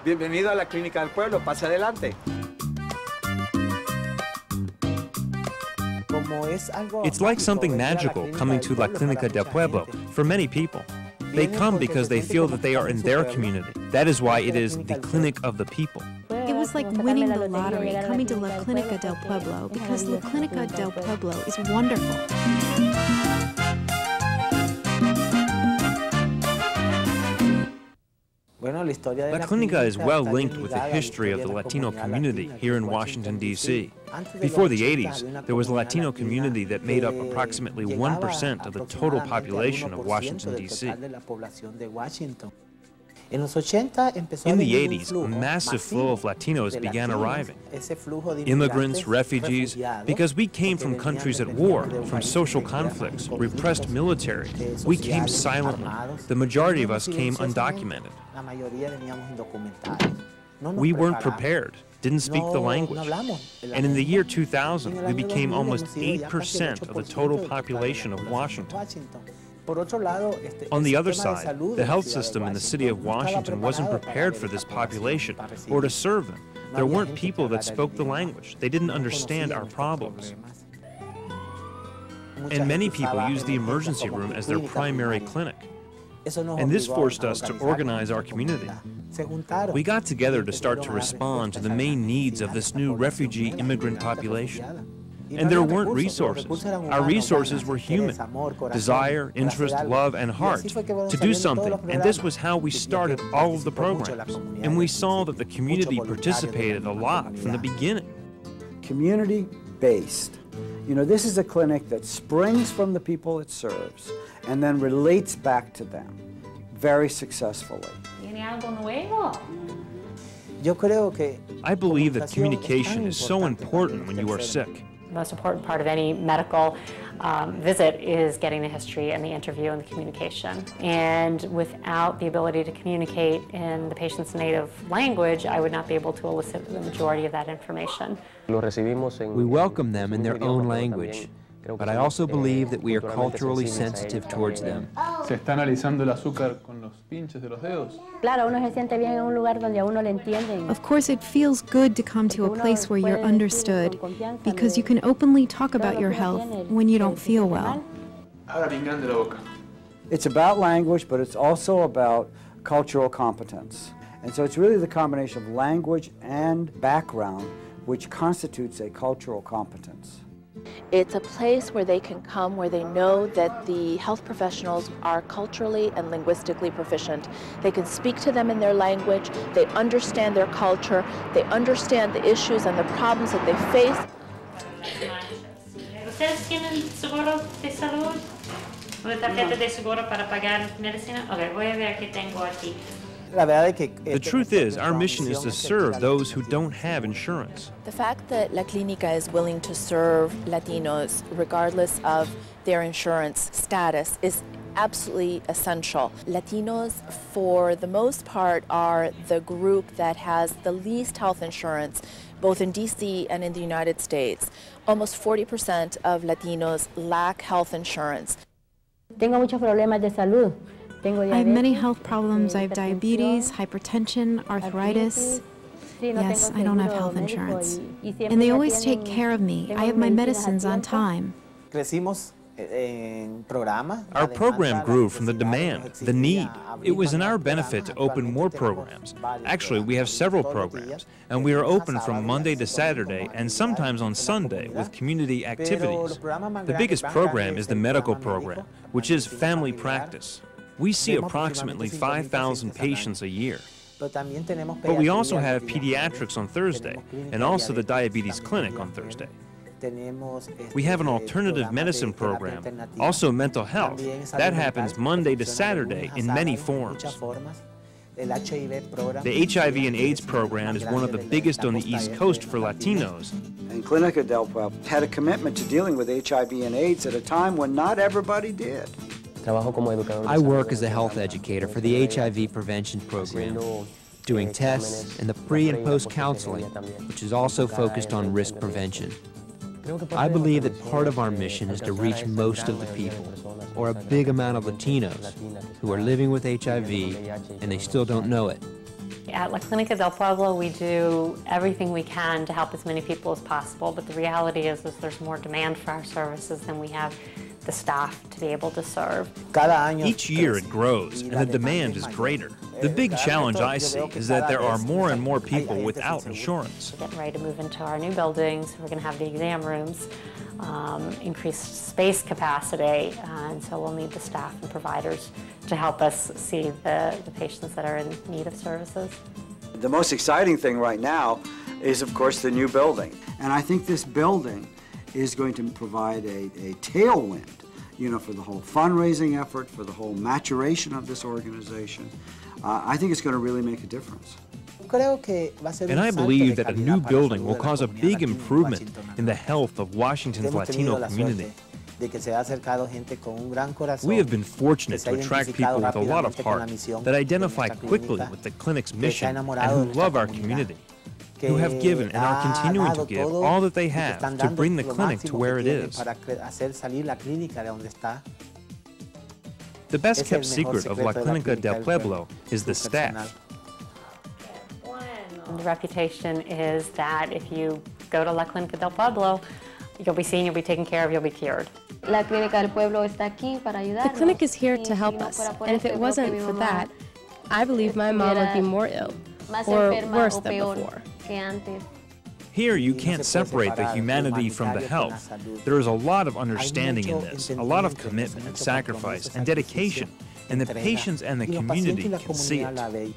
Bienvenido a la Clínica del Pueblo, pase adelante. It's like something magical coming to La Clínica del Pueblo for many people. They come because they feel that they are in their community. That is why it is the clinic of the people. It was like winning the lottery coming to La Clínica del Pueblo because La Clínica del Pueblo is wonderful. La Clínica is well linked with the history of the Latino community here in Washington, D.C. Before the 80s, there was a Latino community that made up approximately 1% of the total population of Washington, D.C. In the 80s, a massive flow of Latinos began arriving. Immigrants, refugees, because we came from countries at war, from social conflicts, repressed military. We came silently. The majority of us came undocumented. We weren't prepared, didn't speak the language. And in the year 2000, we became almost 8% of the total population of Washington. On the other side, the health system in the city of Washington wasn't prepared for this population or to serve them. There weren't people that spoke the language. They didn't understand our problems. And many people used the emergency room as their primary clinic. And this forced us to organize our community. We got together to start to respond to the main needs of this new refugee immigrant population. And there weren't resources. Our resources were human. Desire, interest, love, and heart to do something. And this was how we started all of the programs. And we saw that the community participated a lot from the beginning. Community-based. You know, this is a clinic that springs from the people it serves and then relates back to them very successfully. I believe that communication is so important when you are sick. The most important part of any medical visit is getting the history and the interview and the communication. And without the ability to communicate in the patient's native language, I would not be able to elicit the majority of that information. We welcome them in their own language, but I also believe that we are culturally sensitive towards them. ¿Se está analizando el azúcar con los pinches de los dedos? Of course, it feels good to come to a place where you're understood, because you can openly talk about your health when you don't feel well. It's about language, but it's also about cultural competence. And so it's really the combination of language and background which constitutes a cultural competence. It's a place where they can come, where they know that the health professionals are culturally and linguistically proficient. They can speak to them in their language, they understand their culture, they understand the issues and the problems that they face. ¿Ustedes tienen seguro de salud? ¿Una tarjeta de seguro para pagar medicina? Ok, voy a ver qué tengo aquí. The truth is, our mission is to serve those who don't have insurance. The fact that La Clínica is willing to serve Latinos regardless of their insurance status is absolutely essential. Latinos, for the most part, are the group that has the least health insurance, both in DC and in the United States. Almost 40% of Latinos lack health insurance. Tengo muchos problemas de salud. I have many health problems. I have diabetes, hypertension, arthritis. Yes, I don't have health insurance. And they always take care of me. I have my medicines on time. Our program grew from the demand, the need. It was in our benefit to open more programs. Actually, we have several programs, and we are open from Monday to Saturday and sometimes on Sunday with community activities. The biggest program is the medical program, which is family practice. We see approximately 5,000 patients a year. But we also have pediatrics on Thursday, and also the diabetes clinic on Thursday. We have an alternative medicine program, also mental health. That happens Monday to Saturday in many forms. The HIV and AIDS program is one of the biggest on the East Coast for Latinos. And Clínica del Pueblo had a commitment to dealing with HIV and AIDS at a time when not everybody did. I work as a health educator for the HIV prevention program, doing tests and the pre- and post-counseling, which is also focused on risk prevention. I believe that part of our mission is to reach most of the people, or a big amount of Latinos, who are living with HIV and they still don't know it. At La Clínica del Pueblo, we do everything we can to help as many people as possible, but the reality is there's more demand for our services than we have the staff to be able to serve. Each year it grows, and the demand is greater. The big challenge I see is that there are more and more people without insurance. We're getting ready to move into our new buildings. We're going to have the exam rooms, increased space capacity, and so we'll need the staff and providers to help us see the patients that are in need of services. The most exciting thing right now is, of course, the new building. And I think this building is going to provide a tailwind, for the whole fundraising effort, for the whole maturation of this organization. I think it's going to really make a difference. And I believe that a new building will cause a big improvement in the health of Washington's Latino community. We have been fortunate to attract people with a lot of heart that identify quickly with the clinic's mission and who love our community, who have given and are continuing to give all that they have to bring the clinic to where it is. The best kept secret of La Clínica del Pueblo is the staff. The reputation is that if you go to La Clínica del Pueblo, you'll be seen, you'll be taken care of, you'll be cured. La Clínica del Pueblo está aquí para ayudarnos. The clinic is here to help us, and if it wasn't for that, I believe my mom would be more ill, or worse than before. Here you can't separate the humanity from the health. There is a lot of understanding in this, a lot of commitment, sacrifice, and dedication, and the patients and the community can see it.